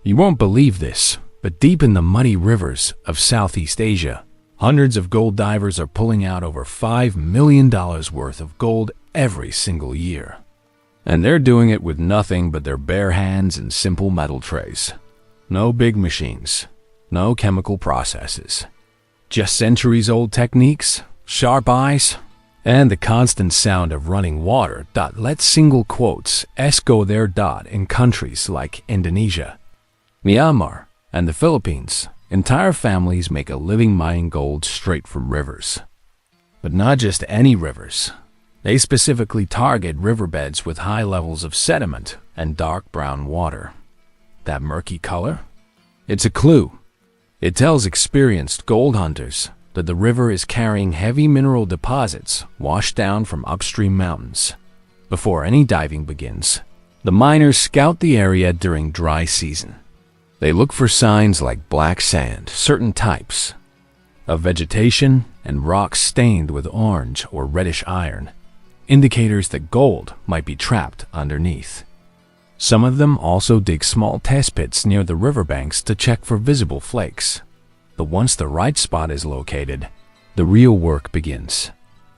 You won't believe this, but deep in the muddy rivers of Southeast Asia, hundreds of gold divers are pulling out over $5 million worth of gold every single year. And they're doing it with nothing but their bare hands and simple metal trays. No big machines, no chemical processes. Just centuries-old techniques, sharp eyes, and the constant sound of running water. Let single quotes go there. In countries like Indonesia, Myanmar, and the Philippines, entire families make a living mining gold straight from rivers. But not just any rivers. They specifically target riverbeds with high levels of sediment and dark brown water. That murky color? It's a clue. It tells experienced gold hunters that the river is carrying heavy mineral deposits washed down from upstream mountains. Before any diving begins, the miners scout the area during dry season. They look for signs like black sand, certain types of vegetation, and rocks stained with orange or reddish iron, indicators that gold might be trapped underneath. Some of them also dig small test pits near the riverbanks to check for visible flakes. But once the right spot is located, the real work begins.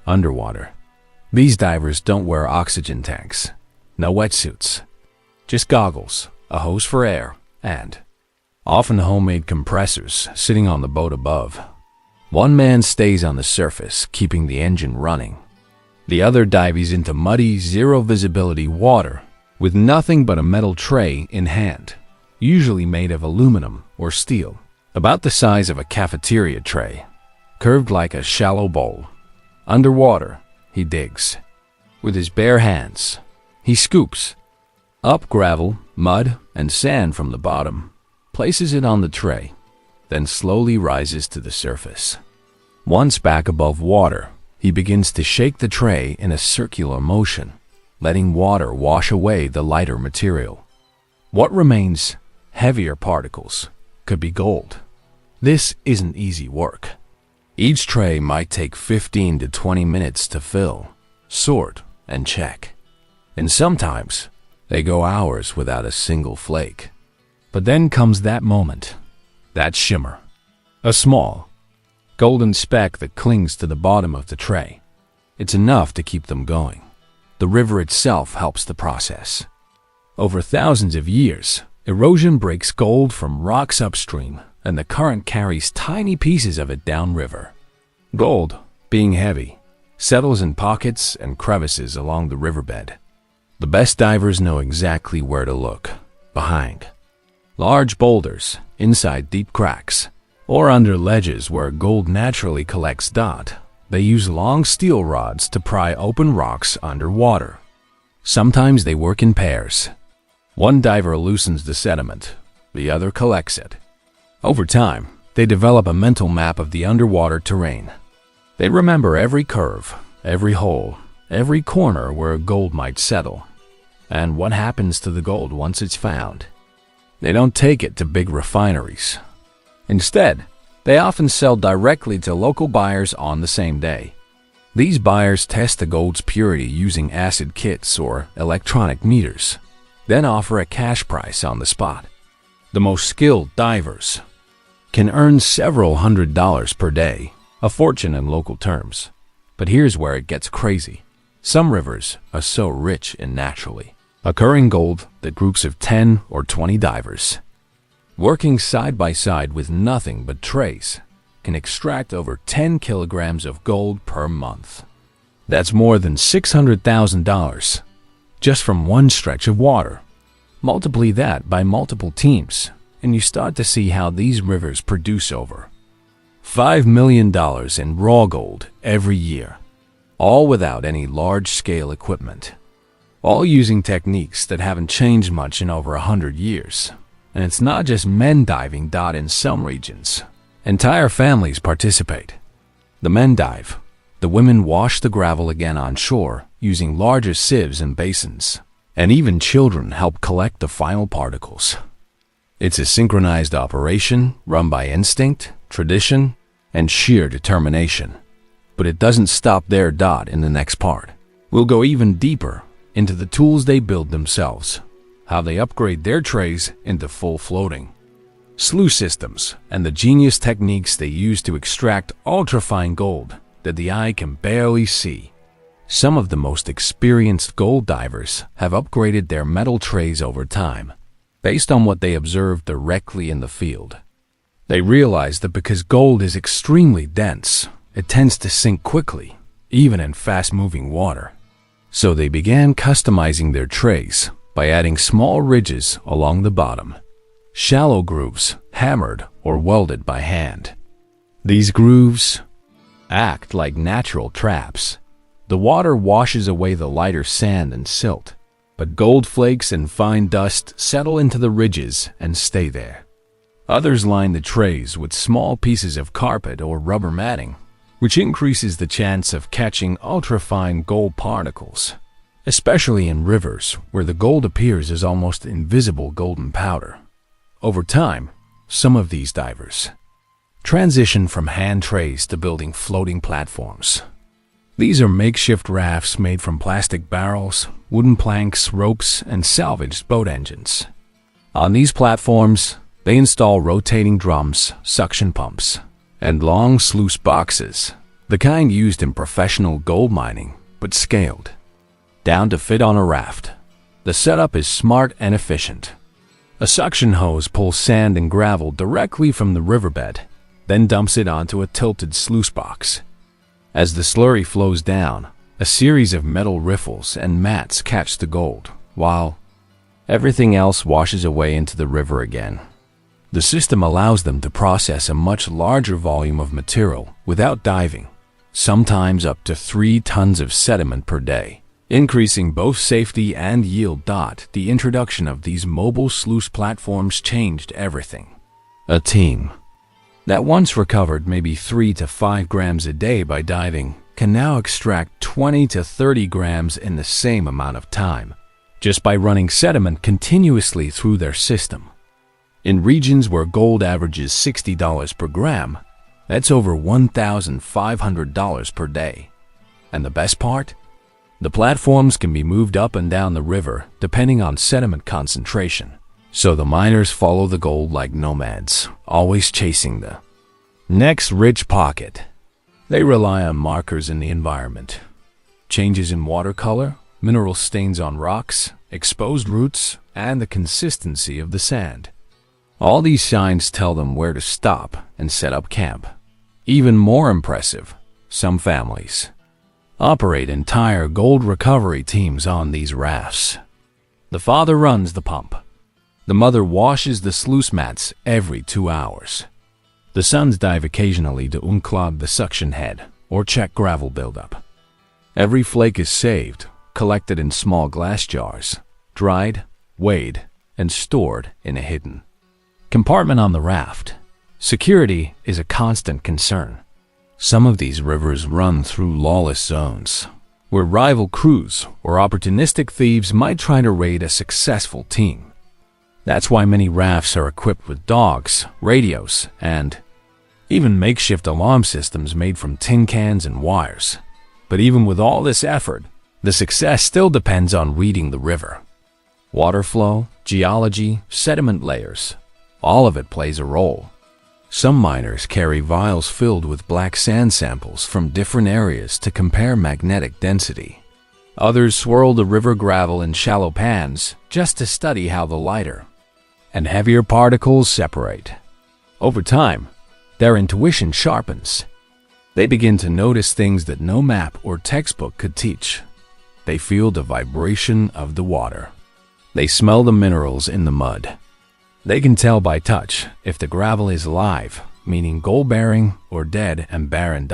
Underwater. These divers don't wear oxygen tanks, no wetsuits, just goggles, a hose for air, and often homemade compressors sitting on the boat above. One man stays on the surface, keeping the engine running. The other dives into muddy, zero-visibility water with nothing but a metal tray in hand, usually made of aluminum or steel, about the size of a cafeteria tray, curved like a shallow bowl. Underwater, he digs. With his bare hands, he scoops up gravel, mud, and sand from the bottom, places it on the tray, then slowly rises to the surface. Once back above water, he begins to shake the tray in a circular motion, letting water wash away the lighter material. What remains, heavier particles, could be gold. This isn't easy work. Each tray might take 15 to 20 minutes to fill, sort, and check. And sometimes, they go hours without a single flake. But then comes that moment, that shimmer. A small, golden speck that clings to the bottom of the tray. It's enough to keep them going. The river itself helps the process. Over thousands of years, erosion breaks gold from rocks upstream, and the current carries tiny pieces of it downriver. Gold, being heavy, settles in pockets and crevices along the riverbed. The best divers know exactly where to look. Behind large boulders, inside deep cracks, or under ledges where gold naturally collects. They use long steel rods to pry open rocks underwater. Sometimes they work in pairs. One diver loosens the sediment, the other collects it. Over time, they develop a mental map of the underwater terrain. They remember every curve, every hole, every corner where gold might settle, and what happens to the gold once it's found. They don't take it to big refineries. Instead, they often sell directly to local buyers on the same day. These buyers test the gold's purity using acid kits or electronic meters, then offer a cash price on the spot. The most skilled divers can earn several $100s per day, a fortune in local terms. But here's where it gets crazy. Some rivers are so rich in naturally occurring gold that groups of 10 or 20 divers, working side by side with nothing but trays, can extract over 10 kilograms of gold per month. That's more than $600,000 just from one stretch of water. Multiply that by multiple teams, and you start to see how these rivers produce over $5 million in raw gold every year, all without any large-scale equipment, all using techniques that haven't changed much in over 100 years. And it's not just men diving. In some regions, entire families participate. The men dive. The women wash the gravel again on shore using larger sieves and basins. And even children help collect the final particles. It's a synchronized operation run by instinct, tradition, and sheer determination. But it doesn't stop there. In the next part, we'll go even deeper into the tools they build themselves, how they upgrade their trays into full floating sluice systems and the genius techniques they use to extract ultrafine gold that the eye can barely see. Some of the most experienced gold divers have upgraded their metal trays over time, based on what they observed directly in the field. They realized that because gold is extremely dense, it tends to sink quickly, even in fast-moving water. So they began customizing their trays by adding small ridges along the bottom, shallow grooves hammered or welded by hand. These grooves act like natural traps. The water washes away the lighter sand and silt, but gold flakes and fine dust settle into the ridges and stay there. Others line the trays with small pieces of carpet or rubber matting, which increases the chance of catching ultrafine gold particles, especially in rivers where the gold appears as almost invisible golden powder. Over time, some of these divers transition from hand trays to building floating platforms. These are makeshift rafts made from plastic barrels, wooden planks, ropes, and salvaged boat engines. On these platforms, they install rotating drums, suction pumps, and long sluice boxes, the kind used in professional gold mining, but scaled down to fit on a raft. The setup is smart and efficient. A suction hose pulls sand and gravel directly from the riverbed, then dumps it onto a tilted sluice box. As the slurry flows down, a series of metal riffles and mats catch the gold, while everything else washes away into the river again. The system allows them to process a much larger volume of material without diving, sometimes up to 3 tons of sediment per day, increasing both safety and yield. The introduction of these mobile sluice platforms changed everything. A team that once recovered maybe 3 to 5 grams a day by diving can now extract 20 to 30 grams in the same amount of time, just by running sediment continuously through their system. In regions where gold averages $60 per gram, that's over $1,500 per day. And the best part? The platforms can be moved up and down the river depending on sediment concentration. So the miners follow the gold like nomads, always chasing the next rich pocket. They rely on markers in the environment. Changes in water color, mineral stains on rocks, exposed roots, and the consistency of the sand. All these signs tell them where to stop and set up camp. Even more impressive, some families operate entire gold recovery teams on these rafts. The father runs the pump. The mother washes the sluice mats every 2 hours. The sons dive occasionally to unclog the suction head or check gravel buildup. Every flake is saved, collected in small glass jars, dried, weighed, and stored in a hidden compartment on the raft. Security is a constant concern. Some of these rivers run through lawless zones, where rival crews or opportunistic thieves might try to raid a successful team. That's why many rafts are equipped with dogs, radios, and even makeshift alarm systems made from tin cans and wires. But even with all this effort, the success still depends on reading the river. Water flow, geology, sediment layers, all of it plays a role. Some miners carry vials filled with black sand samples from different areas to compare magnetic density. Others swirl the river gravel in shallow pans just to study how the lighter and heavier particles separate. Over time, their intuition sharpens. They begin to notice things that no map or textbook could teach. They feel the vibration of the water. They smell the minerals in the mud. They can tell by touch if the gravel is live, meaning gold-bearing, or dead and barren.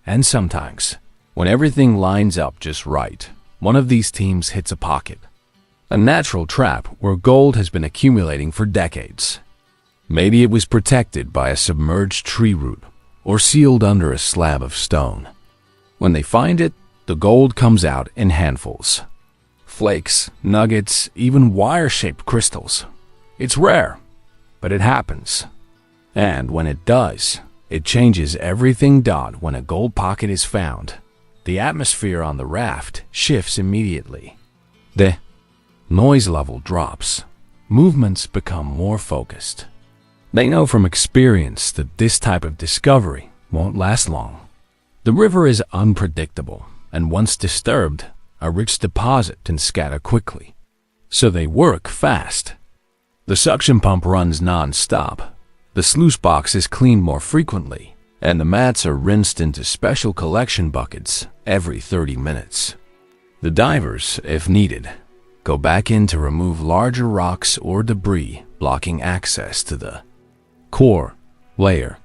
And sometimes, when everything lines up just right, one of these teams hits a pocket. A natural trap where gold has been accumulating for decades. Maybe it was protected by a submerged tree root or sealed under a slab of stone. When they find it, the gold comes out in handfuls. Flakes, nuggets, even wire-shaped crystals. It's rare, but it happens. And when it does, it changes everything. When a gold pocket is found, the atmosphere on the raft shifts immediately. The Noise level drops. Movements become more focused. They know from experience that this type of discovery won't last long. The river is unpredictable, and once disturbed, a rich deposit can scatter quickly. So they work fast. The suction pump runs non-stop. The sluice box is cleaned more frequently, and the mats are rinsed into special collection buckets every 30 minutes. The divers, if needed, go back in to remove larger rocks or debris blocking access to the core layer.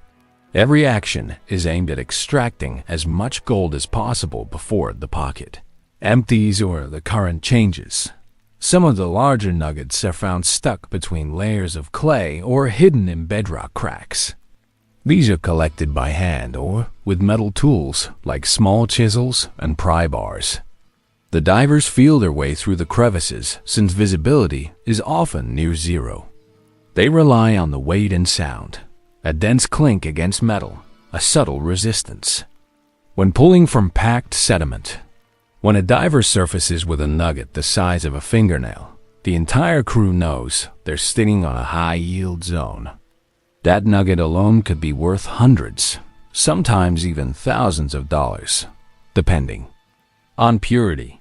Every action is aimed at extracting as much gold as possible before the pocket empties or the current changes. Some of the larger nuggets are found stuck between layers of clay or hidden in bedrock cracks. These are collected by hand or with metal tools like small chisels and pry bars. The divers feel their way through the crevices since visibility is often near zero. They rely on the weight and sound, a dense clink against metal, a subtle resistance. When pulling from packed sediment, when a diver surfaces with a nugget the size of a fingernail, the entire crew knows they're sitting on a high-yield zone. That nugget alone could be worth hundreds, sometimes even thousands of dollars, depending on purity.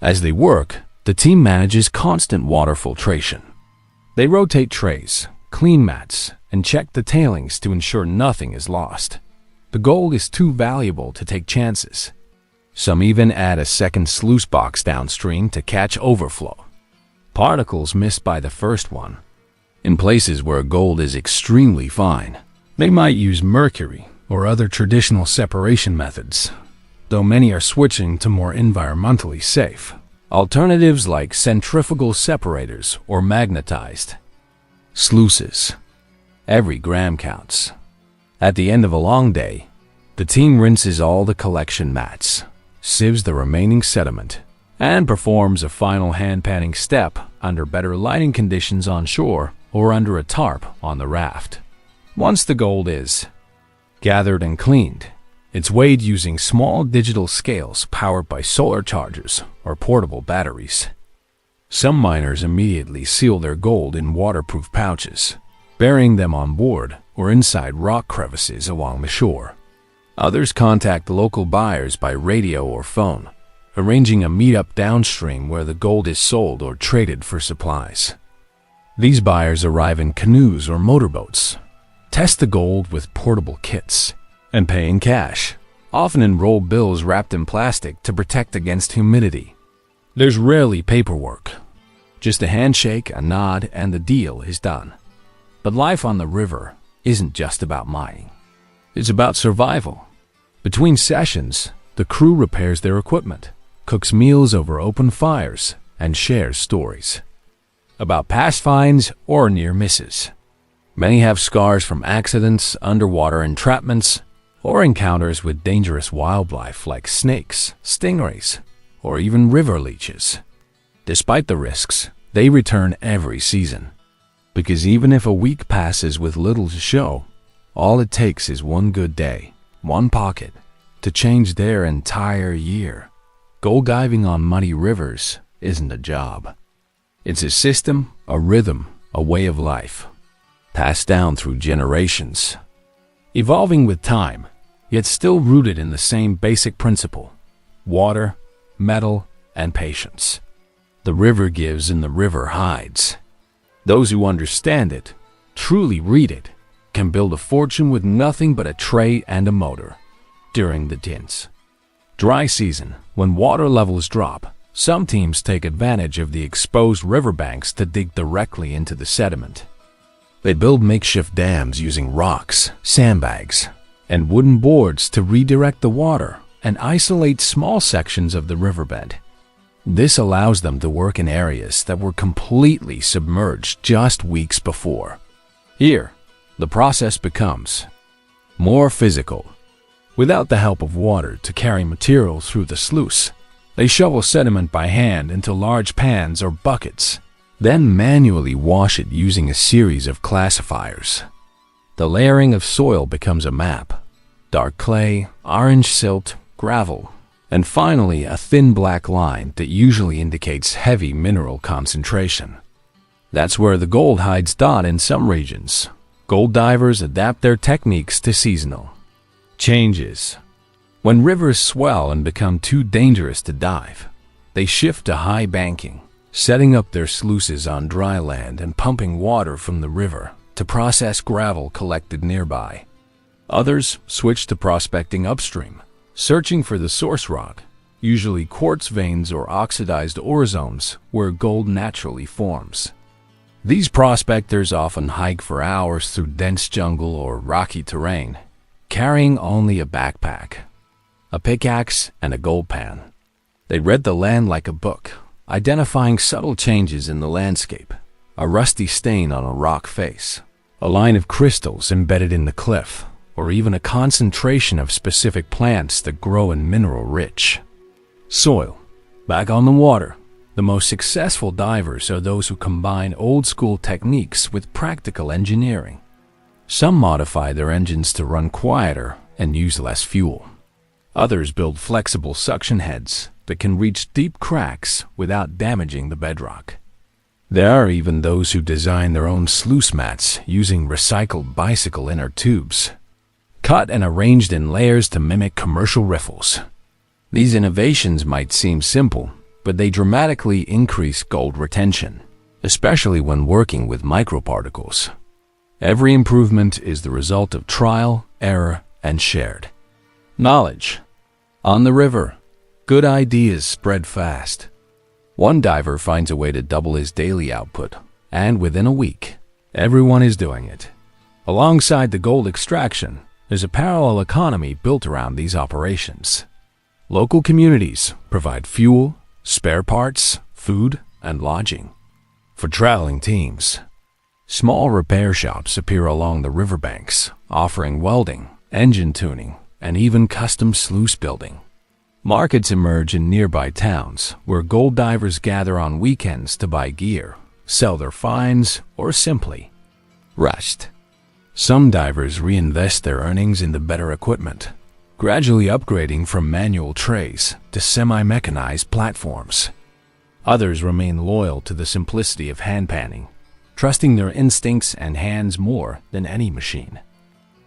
As they work, the team manages constant water filtration. They rotate trays, clean mats, and check the tailings to ensure nothing is lost. The gold is too valuable to take chances. Some even add a second sluice box downstream to catch overflow, particles missed by the first one. In places where gold is extremely fine, they might use mercury or other traditional separation methods, though many are switching to more environmentally safe alternatives like centrifugal separators or magnetized sluices. Every gram counts. At the end of a long day, the team rinses all the collection mats, sieves the remaining sediment, and performs a final hand-panning step under better lighting conditions on shore or under a tarp on the raft. Once the gold is gathered and cleaned, it's weighed using small digital scales powered by solar chargers or portable batteries. Some miners immediately seal their gold in waterproof pouches, burying them on board or inside rock crevices along the shore. Others contact local buyers by radio or phone, arranging a meetup downstream where the gold is sold or traded for supplies. These buyers arrive in canoes or motorboats, test the gold with portable kits, and pay in cash, often in rolled bills wrapped in plastic to protect against humidity. There's rarely paperwork. Just a handshake, a nod, and the deal is done. But life on the river isn't just about mining. It's about survival. Between sessions, the crew repairs their equipment, cooks meals over open fires, and shares stories about past finds or near misses. Many have scars from accidents, underwater entrapments, or encounters with dangerous wildlife like snakes, stingrays, or even river leeches. Despite the risks, they return every season. Because even if a week passes with little to show, all it takes is one good day, one pocket, to change their entire year. Gold diving on muddy rivers isn't a job. It's a system, a rhythm, a way of life, passed down through generations, evolving with time, yet still rooted in the same basic principle: water, metal, and patience. The river gives and the river hides. Those who understand it, truly read it, can build a fortune with nothing but a tray and a motor. During the dense dry season, when water levels drop, some teams take advantage of the exposed riverbanks to dig directly into the sediment. They build makeshift dams using rocks, sandbags, and wooden boards to redirect the water and isolate small sections of the riverbed. This allows them to work in areas that were completely submerged just weeks before. Here, the process becomes more physical. Without the help of water to carry material through the sluice, they shovel sediment by hand into large pans or buckets, then manually wash it using a series of classifiers. The layering of soil becomes a map: dark clay, orange silt, gravel, And finally, a thin black line that usually indicates heavy mineral concentration. That's where the gold hides dot in some regions. Gold divers adapt their techniques to seasonal changes. When rivers swell and become too dangerous to dive, they shift to high banking, setting up their sluices on dry land and pumping water from the river to process gravel collected nearby. Others switch to prospecting upstream, searching for the source rock, usually quartz veins or oxidized ore zones where gold naturally forms. These prospectors often hike for hours through dense jungle or rocky terrain, carrying only a backpack, a pickaxe, and a gold pan. They read the land like a book, identifying subtle changes in the landscape, a rusty stain on a rock face, a line of crystals embedded in the cliff, or even a concentration of specific plants that grow in mineral-rich soil. Back on the water, the most successful divers are those who combine old-school techniques with practical engineering. Some modify their engines to run quieter and use less fuel. Others build flexible suction heads that can reach deep cracks without damaging the bedrock. There are even those who design their own sluice mats using recycled bicycle inner tubes, cut and arranged in layers to mimic commercial riffles. These innovations might seem simple, but they dramatically increase gold retention, especially when working with microparticles. Every improvement is the result of trial, error, and shared knowledge. On the river, good ideas spread fast. One diver finds a way to double his daily output, and within a week, everyone is doing it. Alongside the gold extraction, there's a parallel economy built around these operations. Local communities provide fuel, spare parts, food, and lodging for traveling teams. Small repair shops appear along the riverbanks, offering welding, engine tuning, and even custom sluice building. Markets emerge in nearby towns where gold divers gather on weekends to buy gear, sell their finds, or simply rest. Some divers reinvest their earnings into better equipment, gradually upgrading from manual trays to semi-mechanized platforms. Others remain loyal to the simplicity of hand panning, trusting their instincts and hands more than any machine.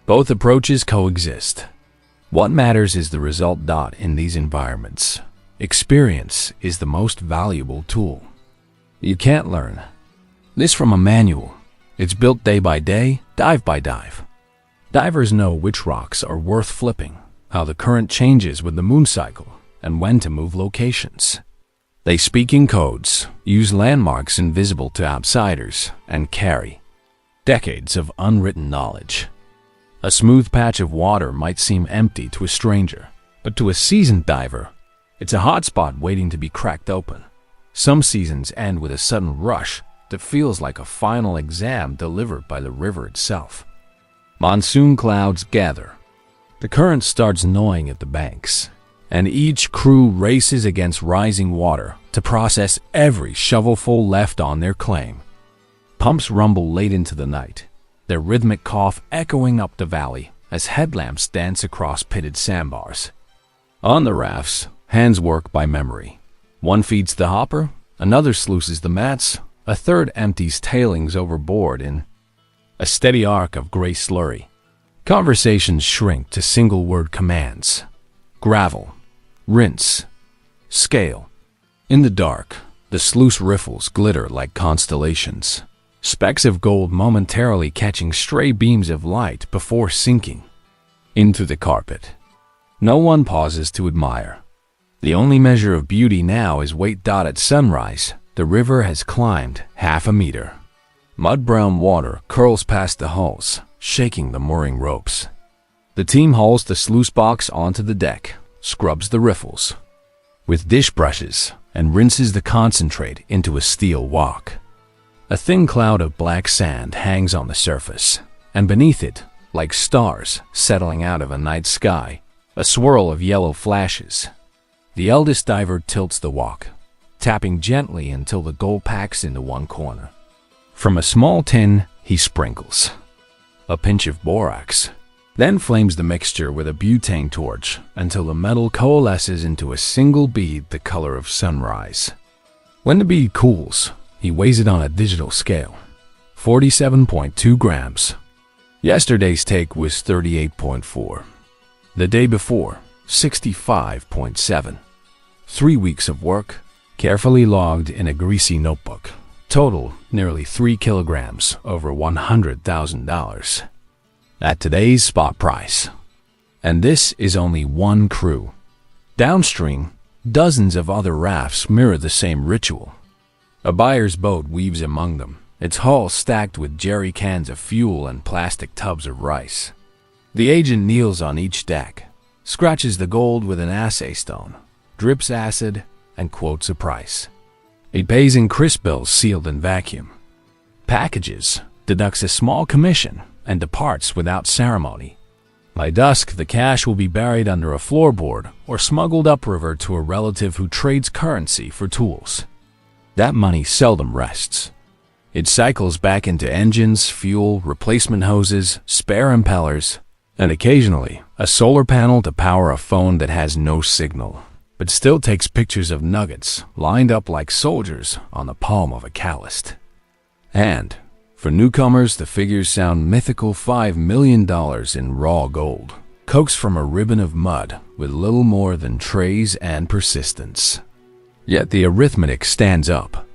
Both approaches coexist. What matters is the result. In these environments, experience is the most valuable tool. You can't learn this from a manual. It's built day by day, dive by dive. Divers know which rocks are worth flipping, how the current changes with the moon cycle, and when to move locations. They speak in codes, use landmarks invisible to outsiders, and carry decades of unwritten knowledge. A smooth patch of water might seem empty to a stranger, but to a seasoned diver, it's a hotspot waiting to be cracked open. Some seasons end with a sudden rush that feels like a final exam delivered by the river itself. Monsoon clouds gather. The current starts gnawing at the banks, and each crew races against rising water to process every shovelful left on their claim. Pumps rumble late into the night, their rhythmic cough echoing up the valley as headlamps dance across pitted sandbars. On the rafts, hands work by memory. One feeds the hopper, another sluices the mats, a third empties tailings overboard in a steady arc of gray slurry. Conversations shrink to single-word commands. Gravel, rinse, scale. In the dark, the sluice riffles glitter like constellations, specks of gold momentarily catching stray beams of light before sinking into the carpet. No one pauses to admire. The only measure of beauty now is weight. At sunrise, the river has climbed half a meter. Mud-brown water curls past the hulls, shaking the mooring ropes. The team hauls the sluice box onto the deck, scrubs the riffles with dish brushes, and rinses the concentrate into a steel wok. A thin cloud of black sand hangs on the surface, and beneath it, like stars settling out of a night sky, a swirl of yellow flashes. The eldest diver tilts the wok, tapping gently until the gold packs into one corner. From a small tin, he sprinkles a pinch of borax, then flames the mixture with a butane torch until the metal coalesces into a single bead the color of sunrise. When the bead cools, he weighs it on a digital scale, 47.2 grams. Yesterday's take was 38.4. The day before, 65.7. 3 weeks of work, carefully logged in a greasy notebook. Total nearly 3 kilograms, over $100,000. At today's spot price. And this is only one crew. Downstream, dozens of other rafts mirror the same ritual. A buyer's boat weaves among them, its hull stacked with jerry cans of fuel and plastic tubs of rice. The agent kneels on each deck, scratches the gold with an assay stone, drips acid, and quotes a price. He pays in crisp bills sealed in vacuum. Packages, deducts a small commission, and departs without ceremony. By dusk, the cash will be buried under a floorboard or smuggled upriver to a relative who trades currency for tools. That money seldom rests. It cycles back into engines, fuel, replacement hoses, spare impellers, and occasionally a solar panel to power a phone that has no signal, but still takes pictures of nuggets lined up like soldiers on the palm of a calloused. And for newcomers, the figures sound mythical: $5 million in raw gold, coaxed from a ribbon of mud with little more than trays and persistence. Yet the arithmetic stands up.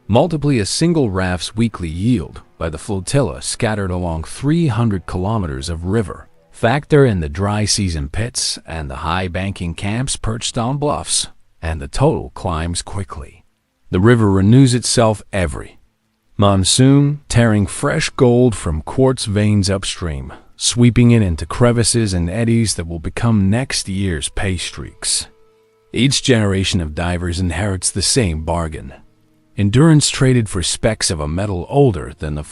Multiply a single raft's weekly yield by the flotilla scattered along 300 kilometers of river. Factor in the dry season pits and the high banking camps perched on bluffs, and the total climbs quickly. The river renews itself every monsoon, tearing fresh gold from quartz veins upstream, sweeping it into crevices and eddies that will become next year's pay streaks. Each generation of divers inherits the same bargain. Endurance traded for specks of a metal older than the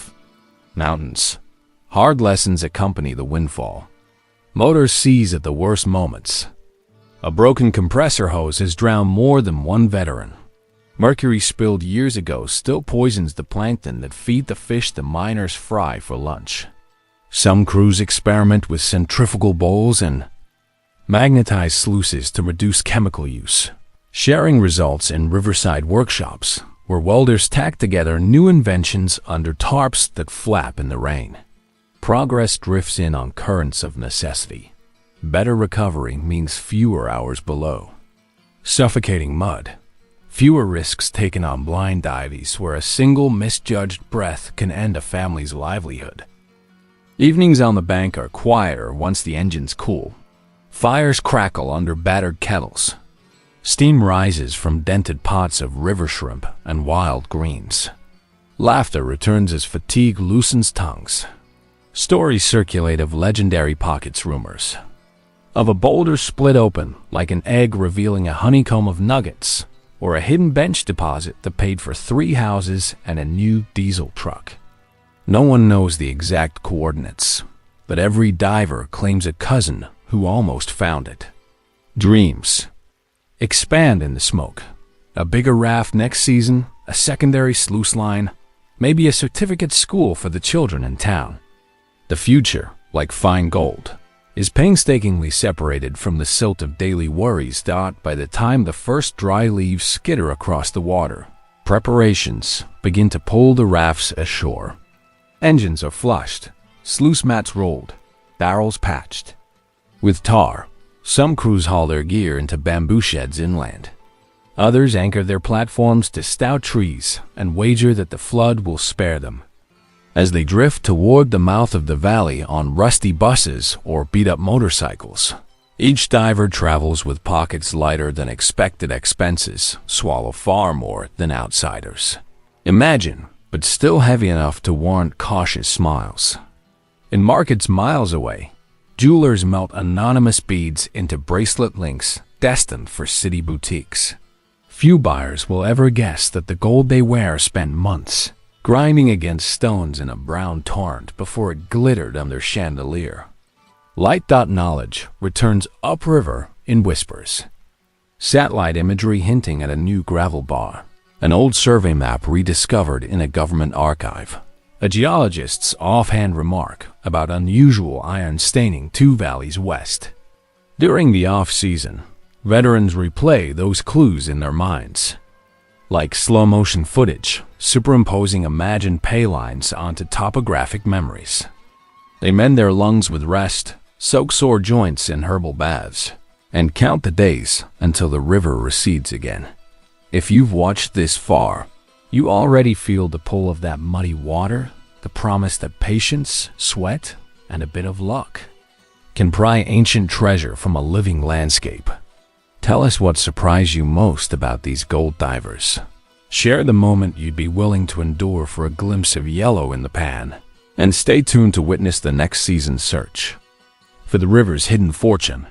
mountains. Hard lessons accompany the windfall. Motors seize at the worst moments. A broken compressor hose has drowned more than one veteran. Mercury spilled years ago still poisons the plankton that feed the fish the miners fry for lunch. Some crews experiment with centrifugal bowls and magnetized sluices to reduce chemical use. Sharing results in riverside workshops, where welders tack together new inventions under tarps that flap in the rain. Progress drifts in on currents of necessity. Better recovery means fewer hours below. Suffocating mud. Fewer risks taken on blind dives where a single misjudged breath can end a family's livelihood. Evenings on the bank are quieter once the engines cool. Fires crackle under battered kettles. Steam rises from dented pots of river shrimp and wild greens. Laughter returns as fatigue loosens tongues. Stories circulate of legendary pockets rumors. Of a boulder split open like an egg revealing a honeycomb of nuggets, or a hidden bench deposit that paid for 3 houses and a new diesel truck. No one knows the exact coordinates, but every diver claims a cousin who almost found it. Dreams expand in the smoke. A bigger raft next season, a secondary sluice line, maybe a certificate school for the children in town. The future, like fine gold, is painstakingly separated from the silt of daily worries that, by the time the first dry leaves skitter across the water, preparations begin to pull the rafts ashore. Engines are flushed, sluice mats rolled, barrels patched. With tar, some crews haul their gear into bamboo sheds inland. Others anchor their platforms to stout trees and wager that the flood will spare them. As they drift toward the mouth of the valley on rusty buses or beat-up motorcycles, each diver travels with pockets lighter than expected expenses, swallow far more than outsiders. Imagine, but still heavy enough to warrant cautious smiles. In markets miles away, jewelers melt anonymous beads into bracelet links destined for city boutiques. Few buyers will ever guess that the gold they wear spent months grinding against stones in a brown torrent before it glittered on their chandelier. Light knowledge returns upriver in whispers. Satellite imagery hinting at a new gravel bar. An old survey map rediscovered in a government archive. A A geologist's offhand remark about unusual iron staining 2 valleys west. During the off-season, veterans replay those clues in their minds, like slow-motion footage, superimposing imagined pay lines onto topographic memories. They mend their lungs with rest, soak sore joints in herbal baths, and count the days until the river recedes again. If you've watched this far, you already feel the pull of that muddy water, the promise that patience, sweat, and a bit of luck can pry ancient treasure from a living landscape. Tell us what surprised you most about these gold divers. Share the moment you'd be willing to endure for a glimpse of yellow in the pan. And stay tuned to witness the next season's search for the river's hidden fortune.